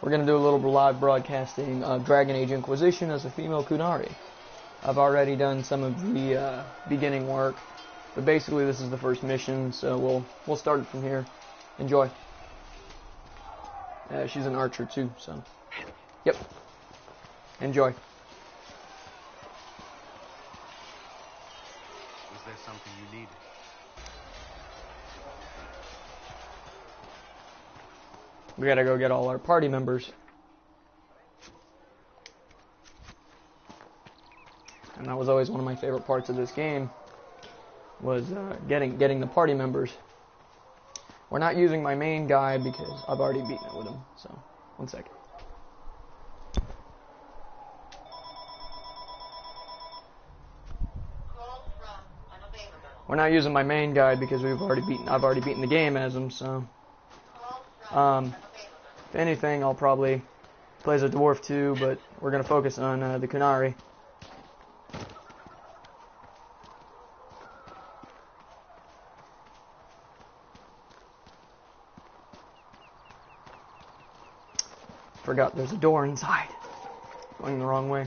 We're going to do a little live broadcasting of Dragon Age Inquisition as a female qunari. I've already done some of the beginning work, but basically this is the first mission, so we'll start it from here. Enjoy. She's an archer too, so yep. Enjoy. Was there something you needed? We gotta go get all our party members. And that was always one of my favorite parts of this game, was getting the party members. We're not using my main guy because I've already beaten it with him, so one second. We're not using my main guy because I've already beaten the game as him, so if anything, I'll probably play as a dwarf too, but we're going to focus on the qunari. Forgot there's a door inside. Going the wrong way.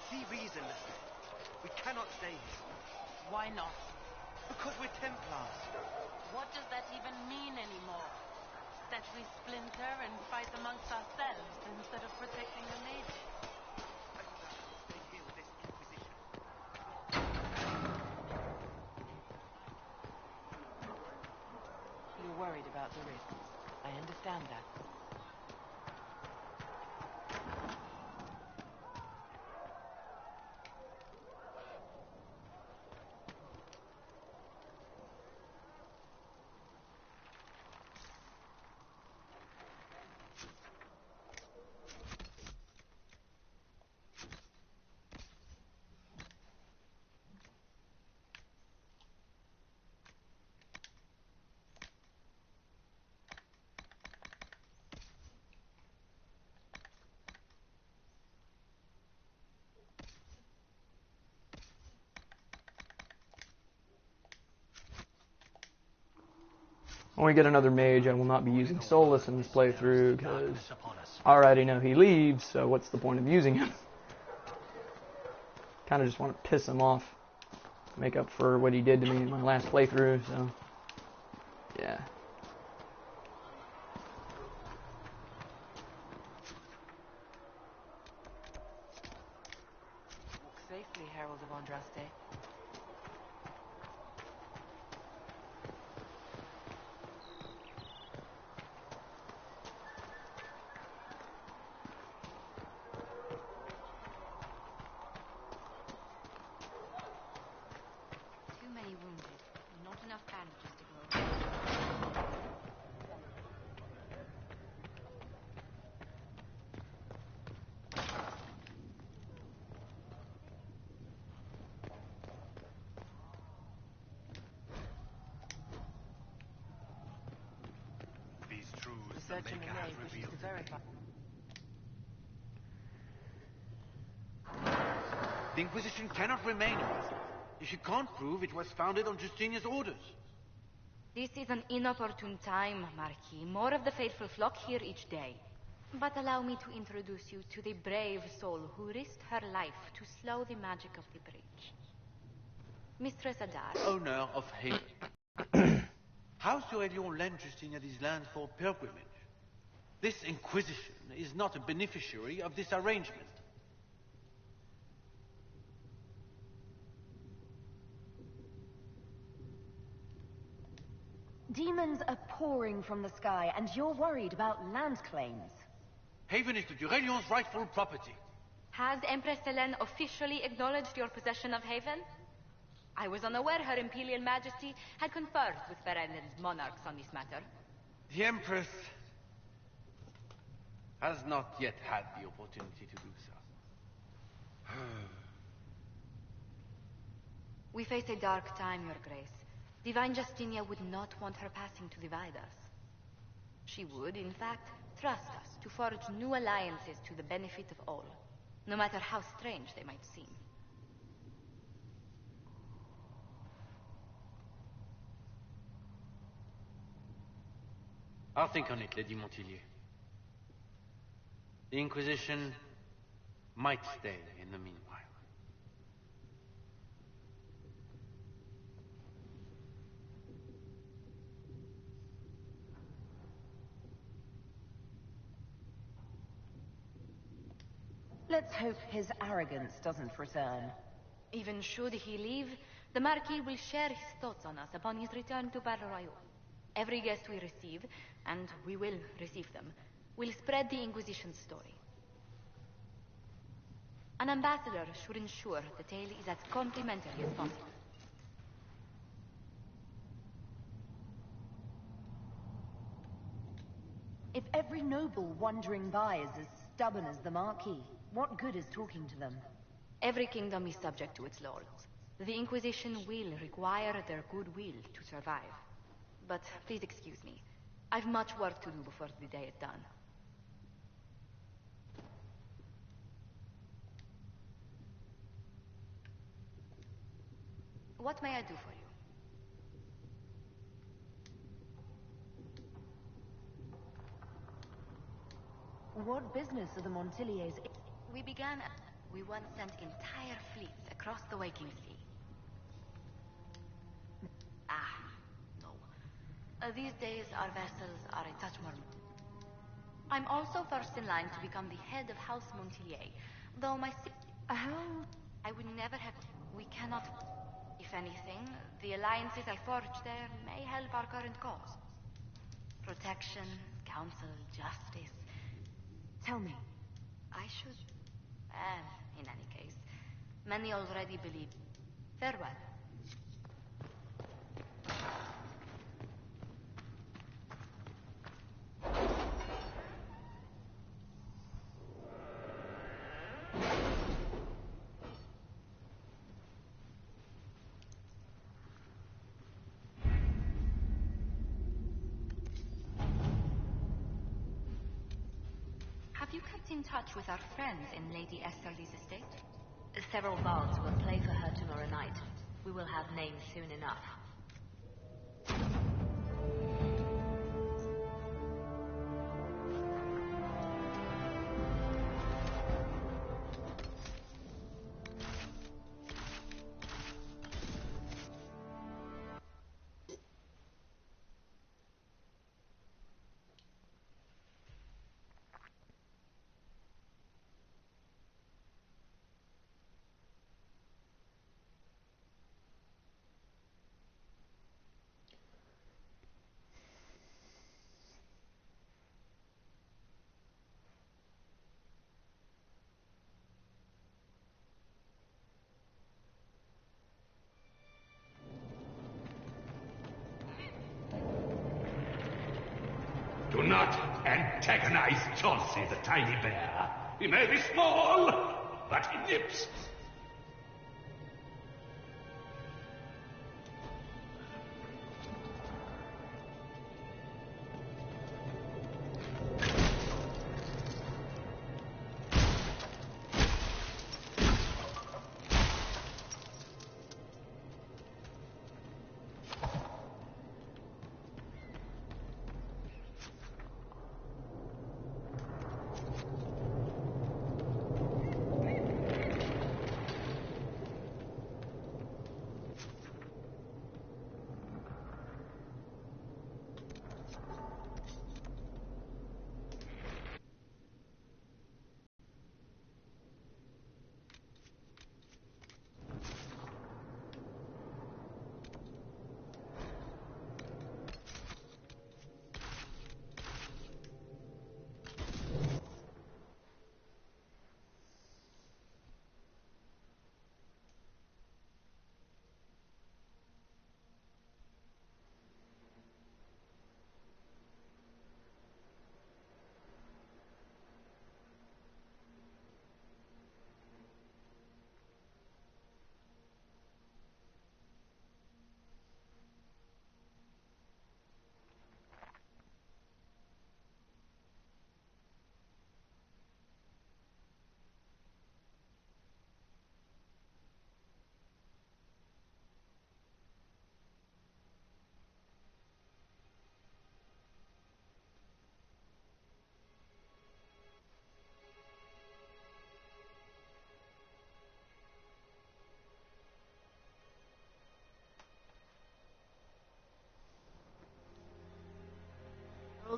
See reason. We cannot stay here. Why not? Because we're Templars. What does that even mean anymore? That we splinter and fight amongst ourselves instead of protecting the lady? I would rather stay here with this Inquisition. You're worried about the risks. I understand that. When we get another mage, I will not be using Solus in this playthrough, because I already know he leaves, so what's the point of using him? Kind of just want to piss him off. Make up for what he did to me in my last playthrough, so yeah. Walk safely, Herald of Andraste. Searching the nave wishes to verify. The Inquisition cannot remain here if you can't prove it was founded on Justinian's orders. This is an inopportune time, Marquis. More of the faithful flock here each day. But allow me to introduce you to the brave soul who risked her life to slow the magic of the breach. Mistress Adar. Owner of Haven. House Aurelion lent Justinian these lands for pilgrimage. This Inquisition is not a beneficiary of this arrangement. Demons are pouring from the sky, and you're worried about land claims. Haven is the Durelion's rightful property. Has Empress Selene officially acknowledged your possession of Haven? I was unaware Her Imperial Majesty had conferred with Ferenden's monarchs on this matter. The Empress has not yet had the opportunity to do so. We face a dark time, Your Grace. Divine Justinia would not want her passing to divide us. She would, in fact, trust us to forge new alliances to the benefit of all. no matter how strange they might seem. I'll think on it, Lady Montilyet. The Inquisition might stay in the meanwhile. Let's hope his arrogance doesn't return. Even should he leave, the Marquis will share his thoughts on us upon his return to Battle Royale. Every guest we receive, and we will receive them, will spread the Inquisition's story. An ambassador should ensure the tale is as complimentary as possible. If every noble wandering by is as stubborn as the Marquis, what good is talking to them? Every kingdom is subject to its lords. The Inquisition will require their goodwill to survive. But please excuse me. I've much work to do before the day is done. What may I do for you? What business are the Montilyets? We once sent entire fleets across the waking sea. No. These days, our vessels are a touch more... I'm also first in line to become the head of House Montilyet, though my... How? I would never have... We cannot... If anything, the alliances I forged there may help our current cause. Protection, counsel, justice. Tell me. I should... in any case, many already believe... Farewell. Have you kept in touch with our friends in Lady Esterly's estate? Several bards will play for her tomorrow night. We will have names soon enough. Do not antagonize Chauncey the tiny bear. He may be small, but he nips.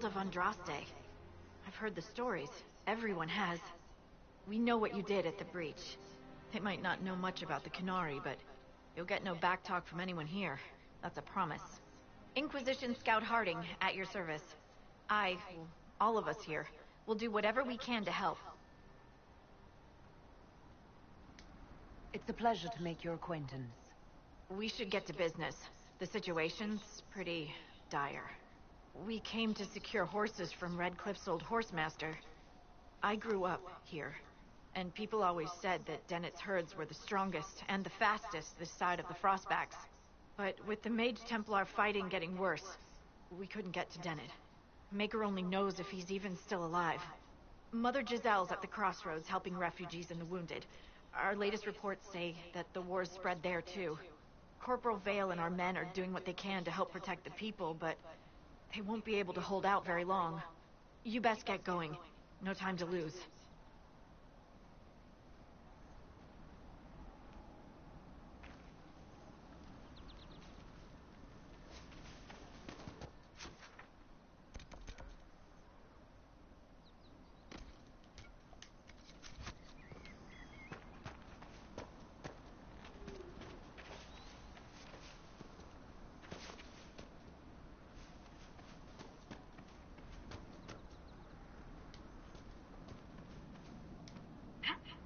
of Andraste. I've heard the stories. Everyone has. We know what you did at the breach. They might not know much about the qunari, but you'll get no backtalk from anyone here. That's a promise. Inquisition Scout Harding, at your service. All of us here, will do whatever we can to help. It's a pleasure to make your acquaintance. We should get to business. The situation's pretty dire. We came to secure horses from Redcliffe's old horsemaster. I grew up here, and people always said that Dennett's herds were the strongest and the fastest this side of the Frostbacks. But with the Mage Templar fighting getting worse, we couldn't get to Dennett. Maker only knows if he's even still alive. Mother Giselle's at the crossroads helping refugees and the wounded. Our latest reports say that the war's spread there too. Corporal Vale and our men are doing what they can to help protect the people, but they won't be able to hold out very long. You best get going. No time to lose.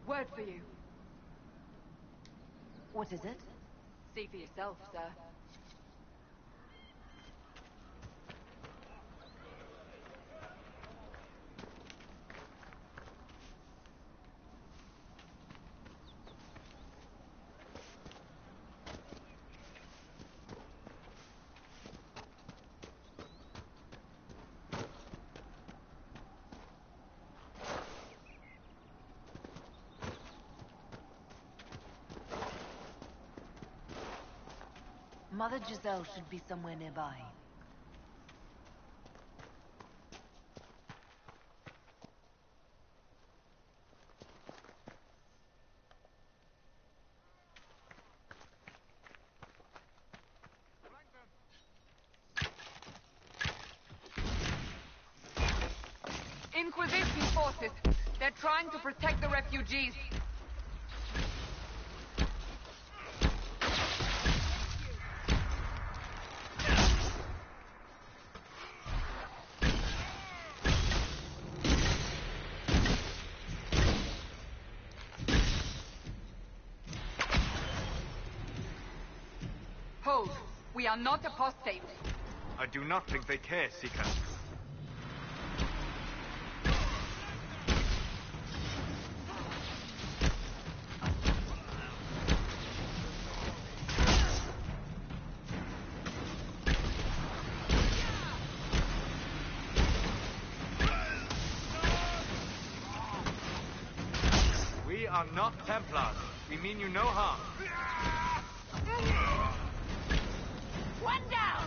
Word for you. What is it? See for yourself, sir. Mother Giselle should be somewhere nearby. Inquisition forces. They're trying to protect the refugees. Hold. We are not apostate. I do not think they care, Seeker. We are not Templars. We mean you no harm. One down!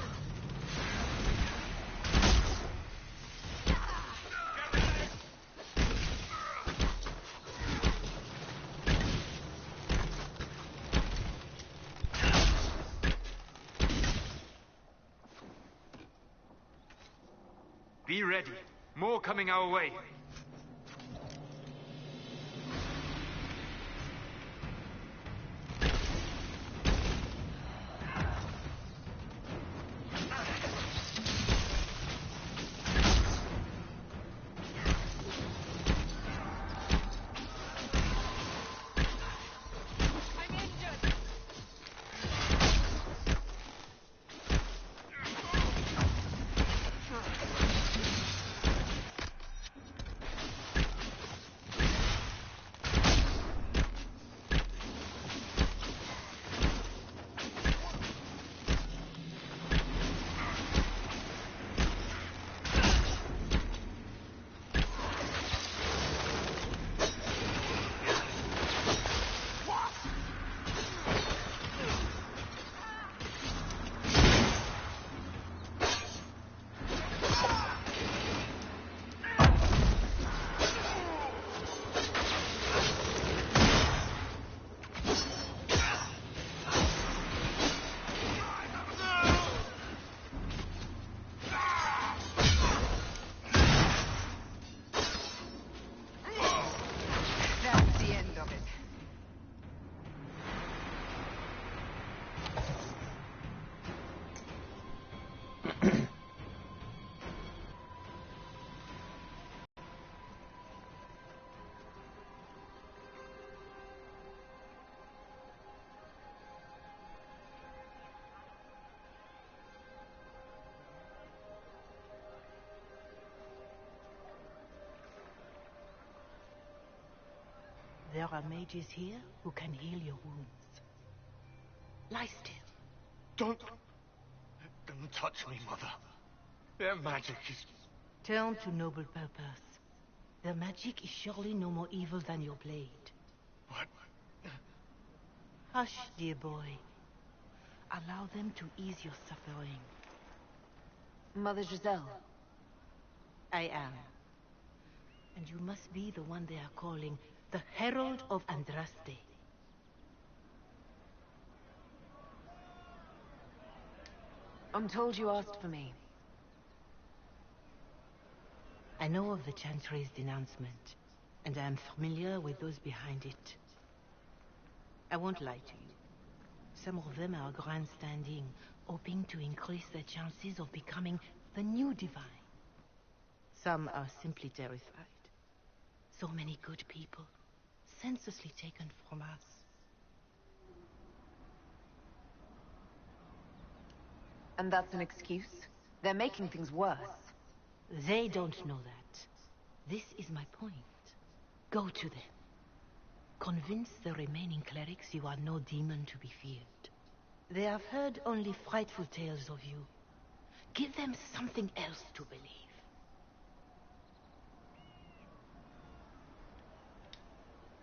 Be ready. More coming our way. There are mages here who can heal your wounds. Lie still. Don't touch me, Mother. Their magic is... Turn to noble purpose. Their magic is surely no more evil than your blade. What? Hush, dear boy. Allow them to ease your suffering. Mother Giselle. I am. And you must be the one they are calling the Herald of Andraste. I'm told you asked for me. I know of the Chantry's denouncement, and I am familiar with those behind it. I won't lie to you. Some of them are grandstanding, hoping to increase their chances of becoming the new divine. Some are simply terrified. So many good people, senselessly taken from us. And that's an excuse? They're making things worse. They don't know that. This is my point. Go to them. Convince the remaining clerics you are no demon to be feared. They have heard only frightful tales of you. Give them something else to believe.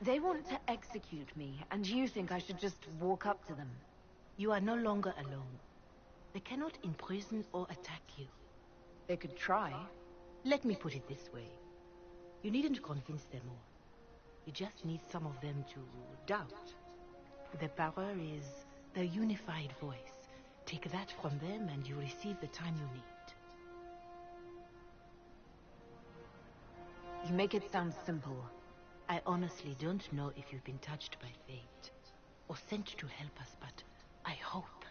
They want to execute me, and you think I should just walk up to them? You are no longer alone. They cannot imprison or attack you. They could try. Let me put it this way. You needn't convince them all. You just need some of them to doubt. Their power is their unified voice. Take that from them and you receive the time you need. You make it sound simple. I honestly don't know if you've been touched by fate or sent to help us, but I hope.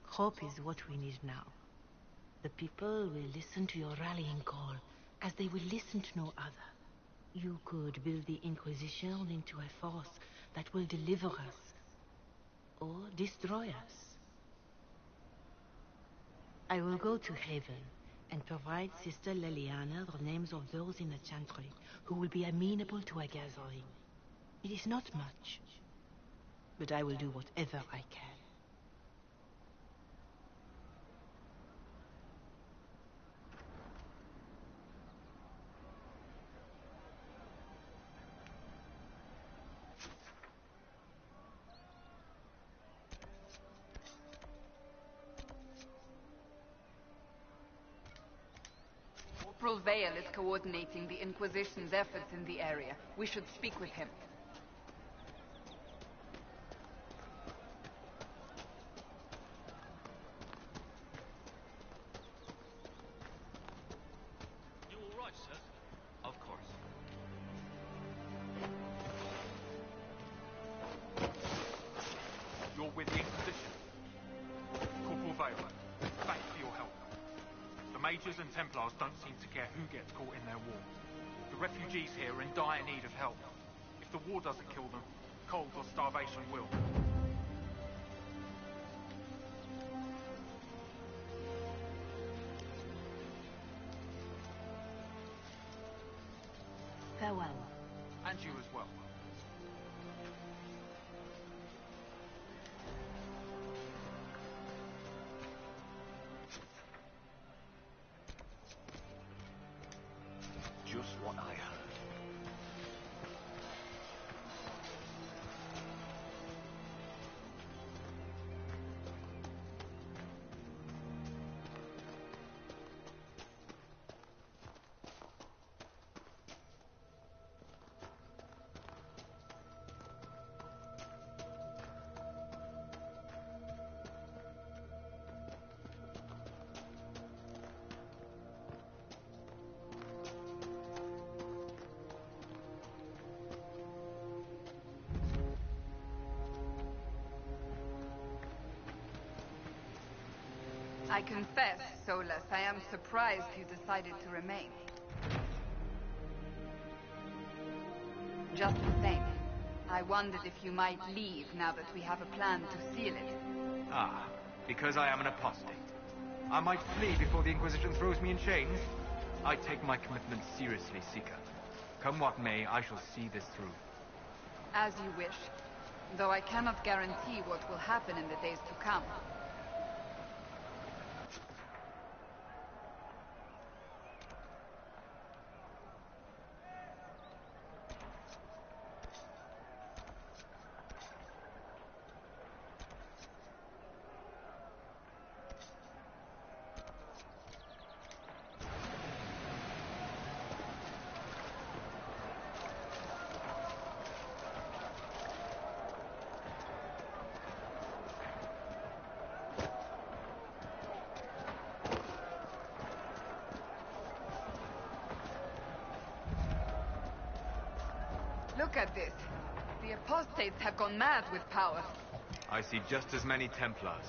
Hope is what we need now. The people will listen to your rallying call as they will listen to no other. You could build the Inquisition into a force that will deliver us or destroy us. I will go to Haven and provide Sister Leliana the names of those in the Chantry who will be amenable to a gathering. It is not much, but I will do whatever I can. Corporal Vale is coordinating the Inquisition's efforts in the area. We should speak with him. You all right, sir? Of course. You're with the Inquisition. Corporal Vale, thanks for your help. The Majors and Templars don't seem to care who gets caught in their war. The refugees here are in dire need of help. If the war doesn't kill them, cold or starvation will. Farewell. And you as well. Just what I heard. I confess, Solus, I am surprised you decided to remain. Just the same, I wondered if you might leave now that we have a plan to seal it. Ah, because I am an apostate. I might flee before the Inquisition throws me in chains. I take my commitment seriously, Seeker. Come what may, I shall see this through. As you wish, though I cannot guarantee what will happen in the days to come. Look at this. The apostates have gone mad with power. I see just as many Templars.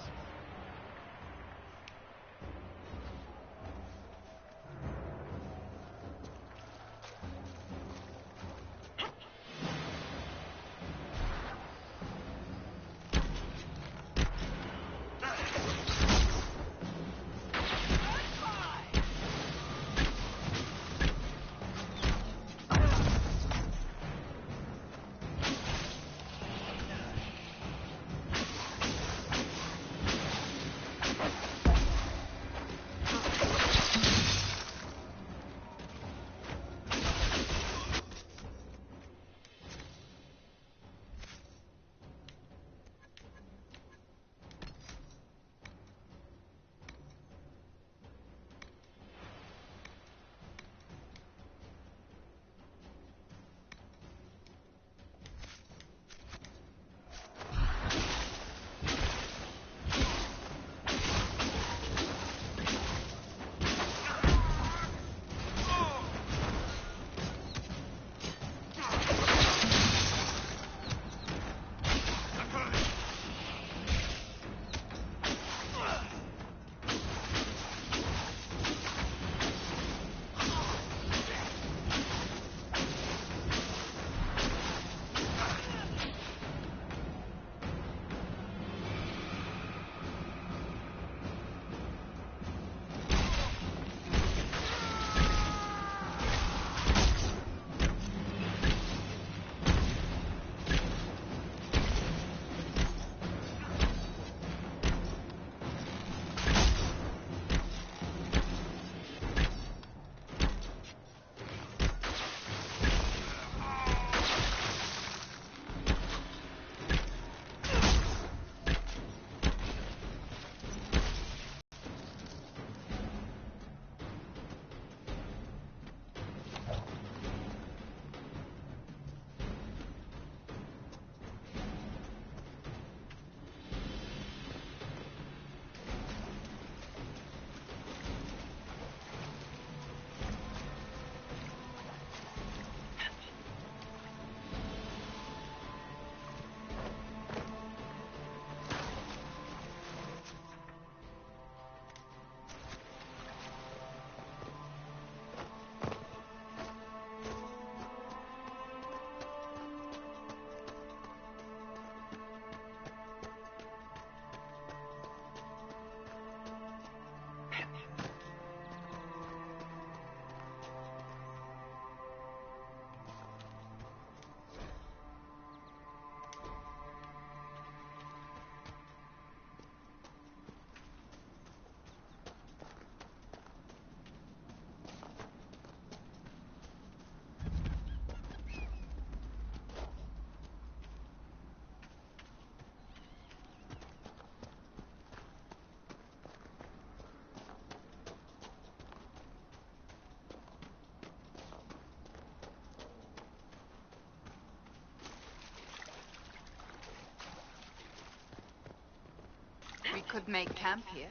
We could make camp here.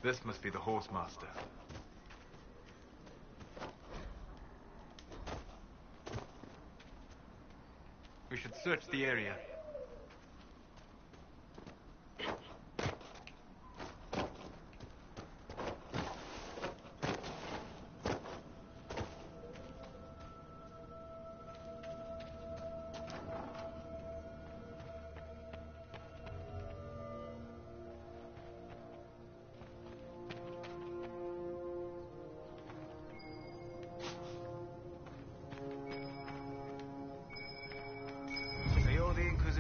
This must be the Horsemaster. We should search the area.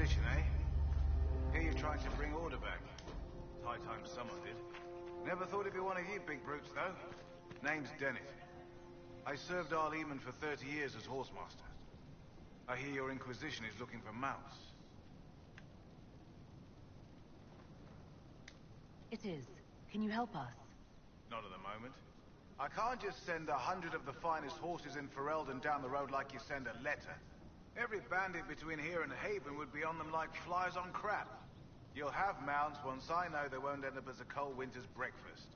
Eh? Here you're trying to bring order back. It's high time someone did. Never thought it'd be one of you big brutes, though. Name's Dennis. I served our Lehman for 30 years as Horsemaster. I hear your Inquisition is looking for mounts. It is. Can you help us? Not at the moment. I can't just send 100 of the finest horses in Ferelden down the road like you send a letter. Every bandit between here and Haven would be on them like flies on crap. You'll have mounts once I know they won't end up as a cold winter's breakfast.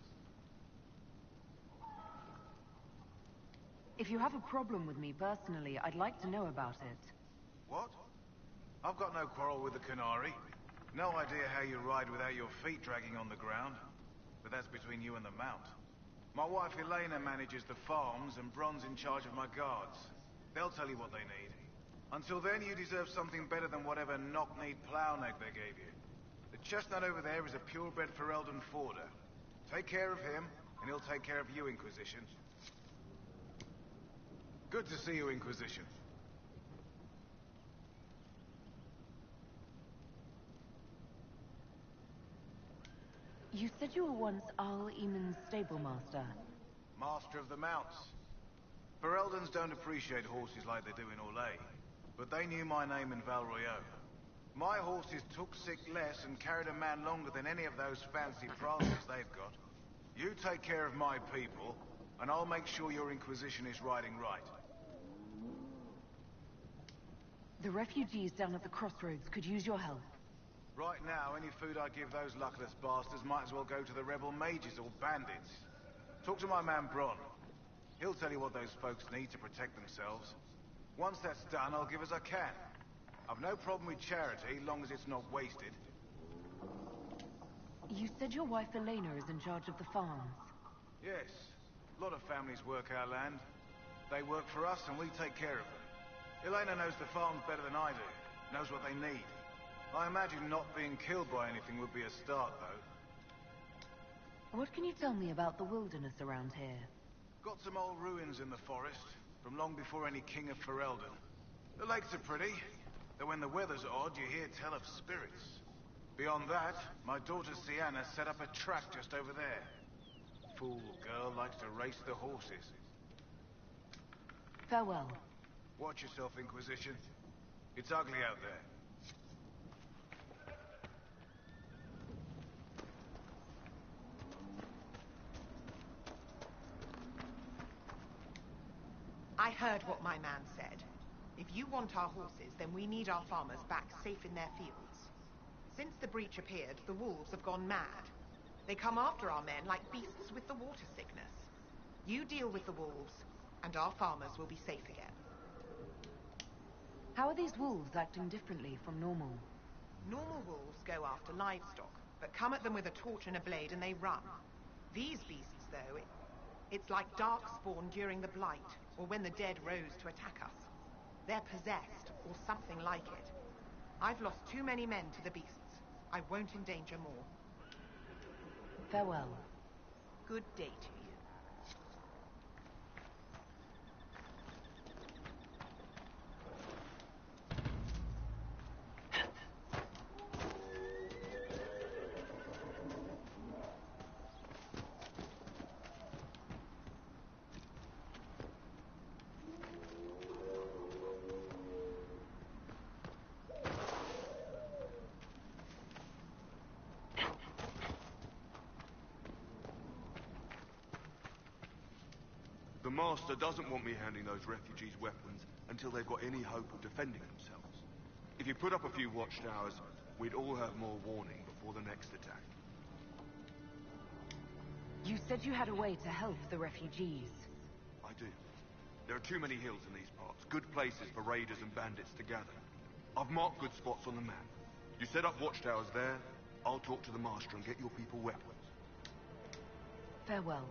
If you have a problem with me personally, I'd like to know about it. What? I've got no quarrel with the qunari. No idea how you ride without your feet dragging on the ground. But that's between you and the mount. My wife Elena manages the farms and Bron's in charge of my guards. They'll tell you what they need. Until then, you deserve something better than whatever knock-kneed plow-neck they gave you. The chestnut over there is a purebred Ferelden forder. Take care of him, and he'll take care of you, Inquisition. Good to see you, Inquisition. You said you were once Arl Eamon's stablemaster. Master of the mounts. Fereldans don't appreciate horses like they do in Orlais. But they knew my name in Val Royeaux. My horses took sick less and carried a man longer than any of those fancy prances they've got. You take care of my people, and I'll make sure your Inquisition is riding right. The refugees down at the crossroads could use your help. Right now, any food I give those luckless bastards might as well go to the rebel mages or bandits. Talk to my man Bron. He'll tell you what those folks need to protect themselves. Once that's done, I'll give as I can. I've no problem with charity, long as it's not wasted. You said your wife Elena is in charge of the farms. Yes. A lot of families work our land. They work for us and we take care of them. Elena knows the farms better than I do. Knows what they need. I imagine not being killed by anything would be a start, though. What can you tell me about the wilderness around here? Got some old ruins in the forest, from long before any king of Ferelden. The lakes are pretty, though when the weather's odd, you hear tell of spirits. Beyond that, my daughter Sienna set up a track just over there. Fool girl likes to race the horses. Farewell. Watch yourself, Inquisition. It's ugly out there. I heard what my man said. If you want our horses, then we need our farmers back safe in their fields. Since the breach appeared, the wolves have gone mad. They come after our men like beasts with the water sickness. You deal with the wolves, and our farmers will be safe again. How are these wolves acting differently from normal? Normal wolves go after livestock, but come at them with a torch and a blade and they run. These beasts, though, it's like darkspawn during the Blight, or when the dead rose to attack us. They're possessed, or something like it. I've lost too many men to the beasts. I won't endanger more. Farewell. Good day to you. The Master doesn't want me handing those refugees weapons until they've got any hope of defending themselves. If you put up a few watchtowers, we'd all have more warning before the next attack. You said you had a way to help the refugees. I do. There are too many hills in these parts. Good places for raiders and bandits to gather. I've marked good spots on the map. You set up watchtowers there. I'll talk to the master and get your people weapons. Farewell.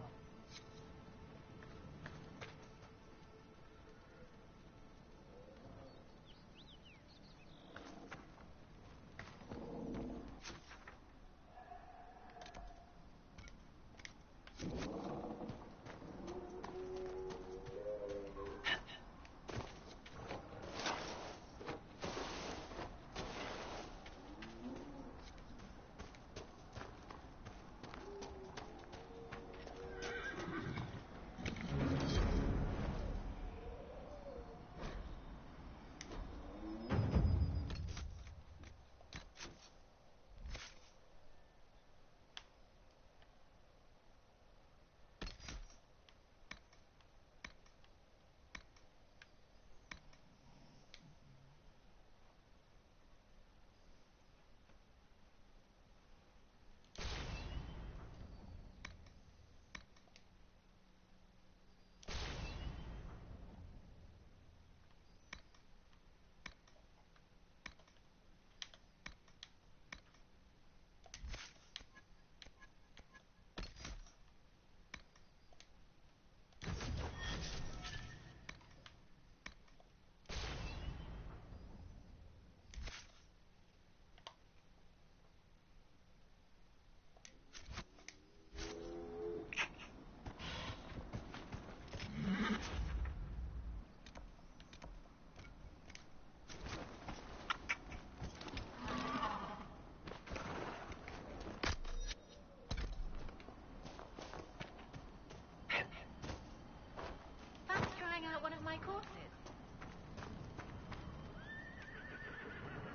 One of my courses.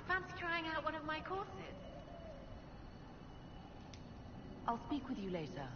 Fancy trying out one of my courses? I'll speak with you later.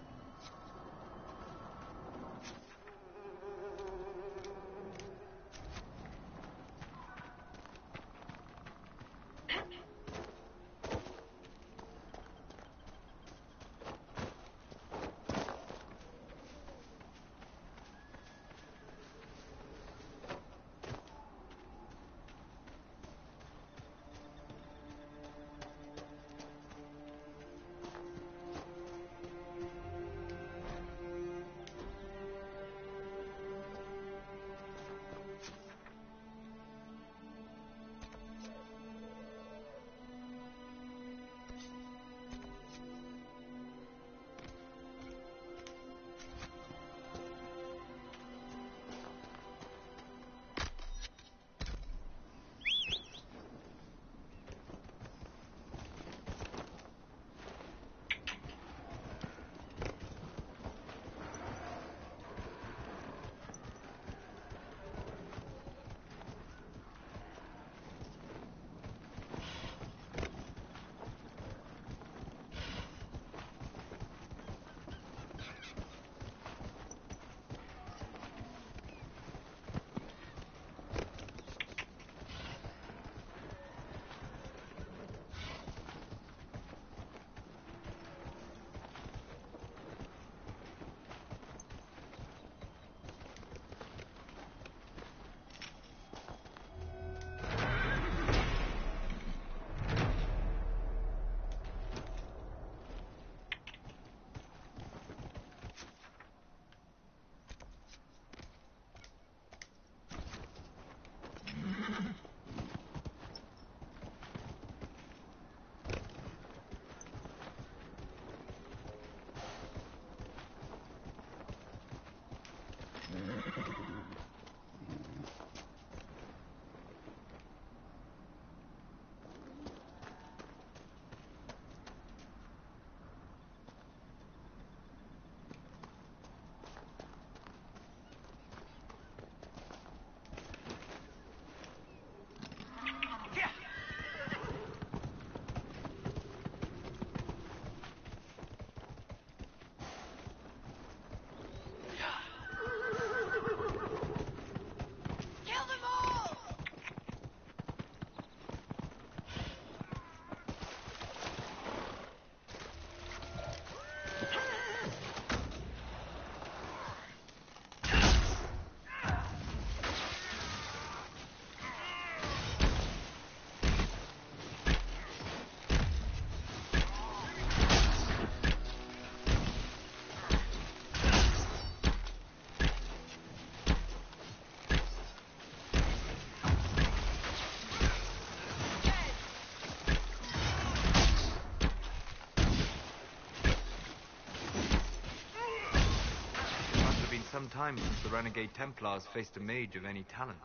some time since the Renegade Templars faced a mage of any talent.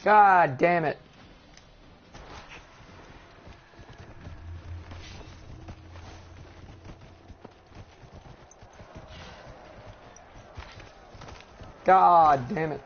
God damn it. God damn it.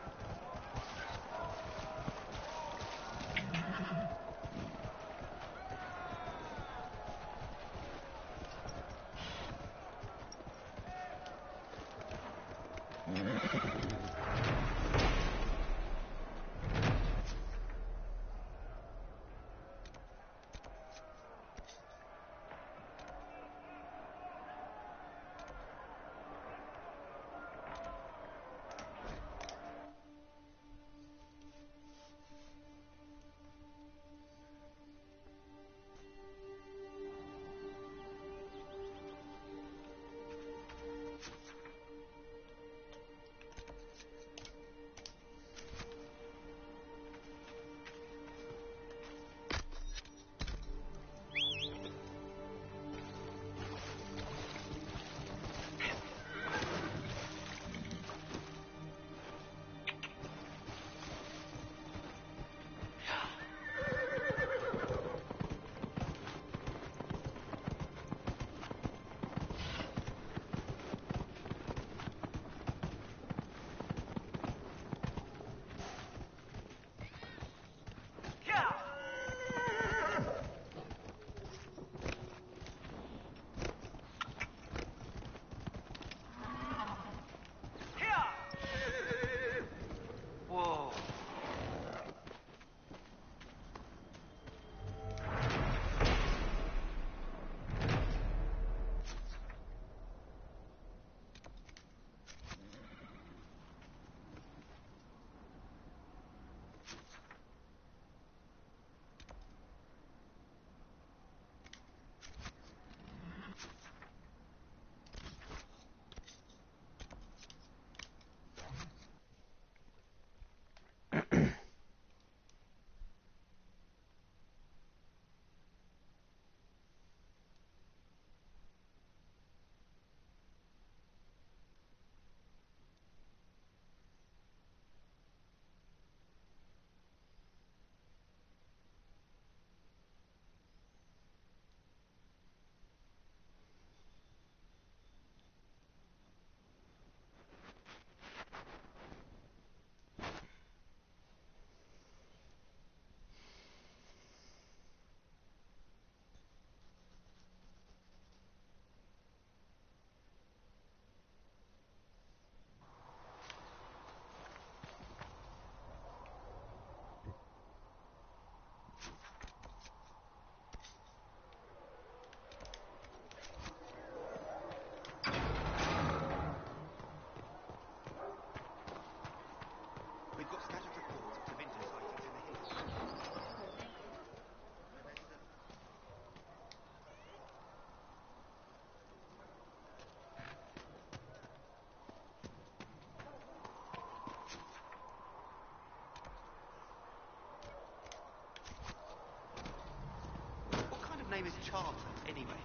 name is Charter, anyway?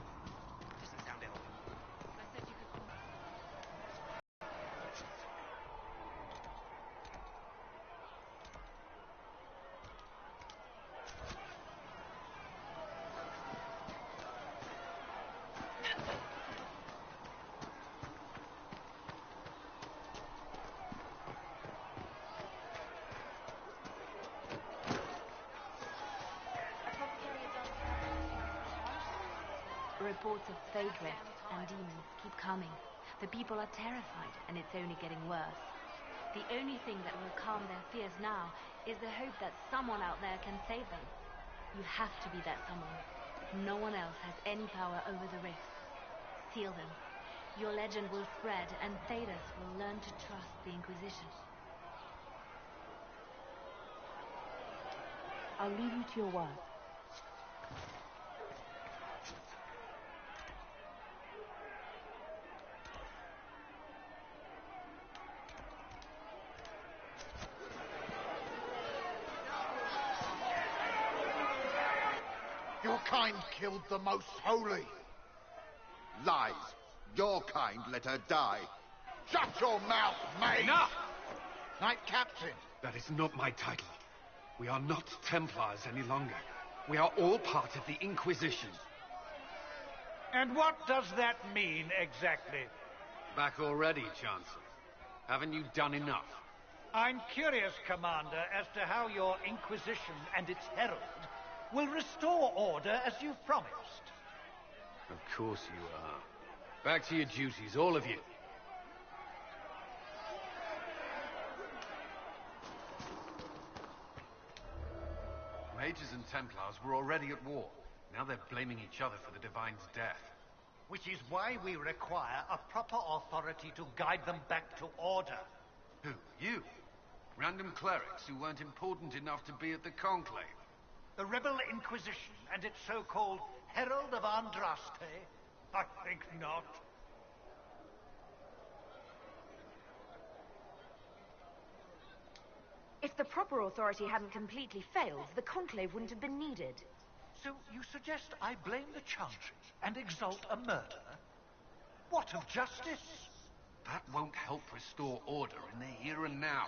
Doesn't sound ill. I said you could call me. Reports of plague rifts and demons keep coming. The people are terrified, and it's only getting worse. The only thing that will calm their fears now is the hope that someone out there can save them. You have to be that someone. No one else has any power over the rifts. Seal them. Your legend will spread, and Thedas will learn to trust the Inquisition. I'll leave you to your work. Your kind killed the most holy. Lies. Your kind let her die. Shut your mouth, mate! Enough! Knight Captain. That is not my title. We are not Templars any longer. We are all part of the Inquisition. And what does that mean, exactly? Back already, Chancellor. Haven't you done enough? I'm curious, Commander, as to how your Inquisition and its herald will restore order as you've promised. Of course you are. Back to your duties, all of you. Mages and Templars were already at war. Now they're blaming each other for the Divine's death. Which is why we require a proper authority to guide them back to order. Who? You? Random clerics who weren't important enough to be at the Conclave? The Rebel Inquisition and its so-called Herald of Andraste? I think not. If the proper authority hadn't completely failed, the Conclave wouldn't have been needed. So you suggest I blame the Chantry and exalt a murder? What of justice? That won't help restore order in the here and now.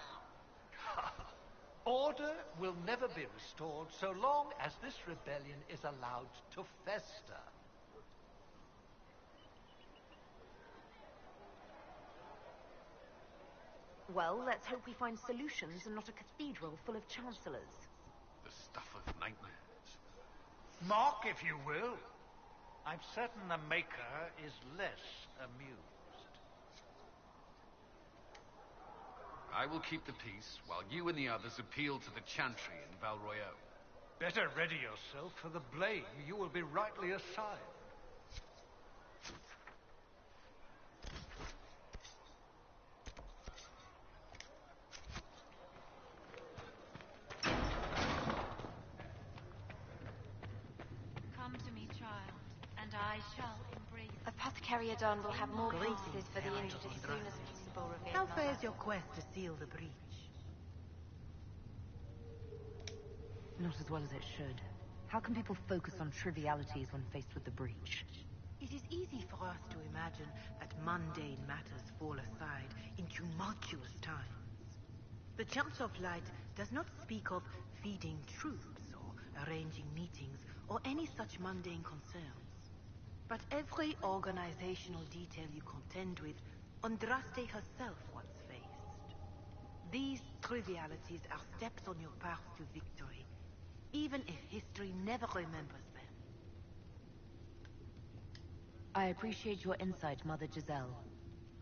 Order will never be restored so long as this rebellion is allowed to fester. Well, let's hope we find solutions and not a cathedral full of chancellors. The stuff of nightmares. Mock, if you will. I'm certain the Maker is less amused. I will keep the peace, while you and the others appeal to the Chantry in Val Royeaux. Better ready yourself for the blame you will be rightly assigned. Come to me, child, and I shall embrace you. Apothecary Adon will have more pieces for the injured as soon as possible, revealed. How far is your quest to seal the breach? Not as well as it should. How can people focus on trivialities when faced with the breach? It is easy for us to imagine that mundane matters fall aside in tumultuous times. The Church of Light does not speak of feeding troops or arranging meetings or any such mundane concerns. But every organizational detail you contend with, Andraste herself once faced. These trivialities are steps on your path to victory, even if history never remembers them. I appreciate your insight, Mother Giselle.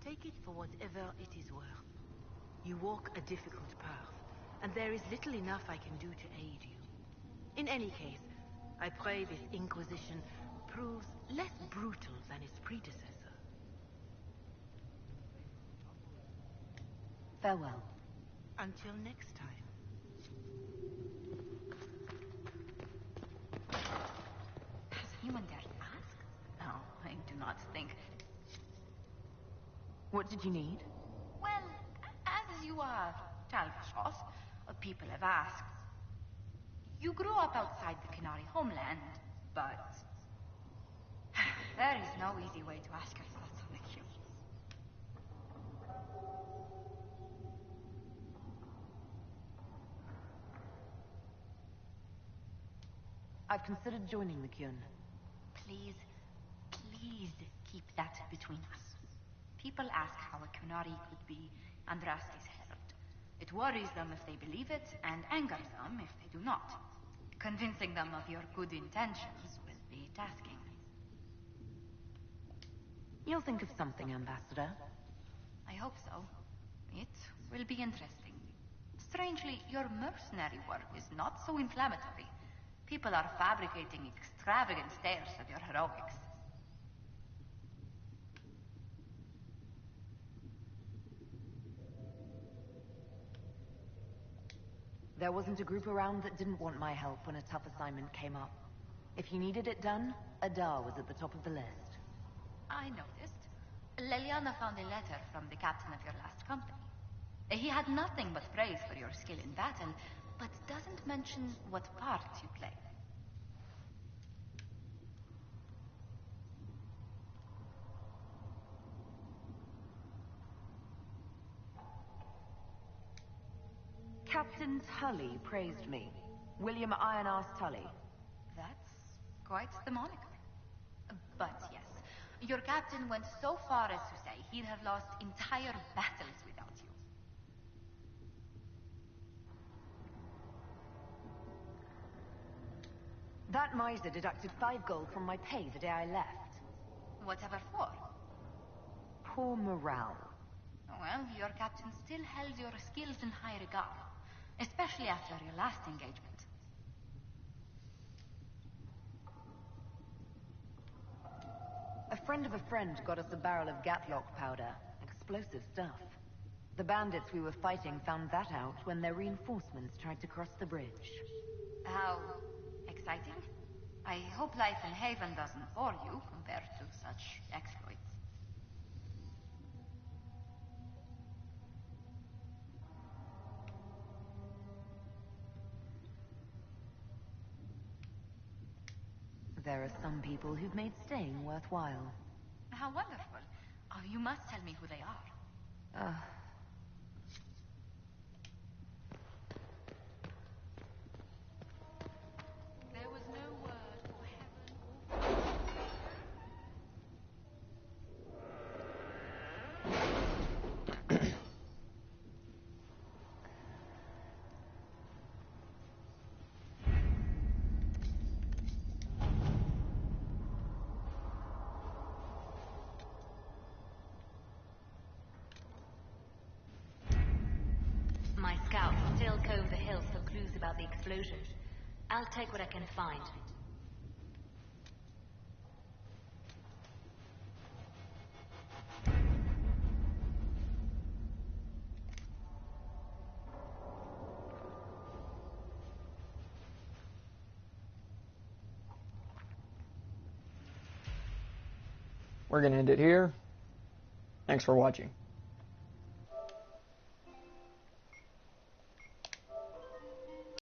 Take it for whatever it is worth. You walk a difficult path, and there is little enough I can do to aid you. In any case, I pray this Inquisition proves less brutal than its predecessor. Farewell. Until next time. Has anyone dared ask? No, I do not think. What did you need? Well, as you are Talvashos, people have asked. You grew up outside the Qunari homeland, but no easy way to ask your thoughts on the queue. I've considered joining the Qun. Please, please keep that between us. People ask how a qunari could be Andraste's herald. It worries them if they believe it, and angers them if they do not. Convincing them of your good intentions will be tasking. You'll think of something, Ambassador. I hope so. It will be interesting. Strangely, your mercenary work is not so inflammatory. People are fabricating extravagant tales of your heroics. There wasn't a group around that didn't want my help when a tough assignment came up. If you needed it done, Adar was at the top of the list. I noticed. Leliana found a letter from the captain of your last company. He had nothing but praise for your skill in battle, but doesn't mention what part you play. Captain Tully praised me. William Iron-Arse Tully. That's quite the moniker. But yes, your captain went so far as to say he'd have lost entire battles without you. That miser deducted 5 gold from my pay the day I left. Whatever for? Poor morale. Well, your captain still held your skills in high regard, especially after your last engagement. A friend of a friend got us a barrel of Gatlock powder. Explosive stuff. The bandits we were fighting found that out when their reinforcements tried to cross the bridge. How exciting. I hope life in Haven doesn't bore you compared to such exploits. There are some people who've made staying worthwhile. How wonderful. Oh, you must tell me who they are. There was no word for heaven or My scouts still comb the hills for clues about the explosion. I'll take what I can find. We're going to end it here. Thanks for watching.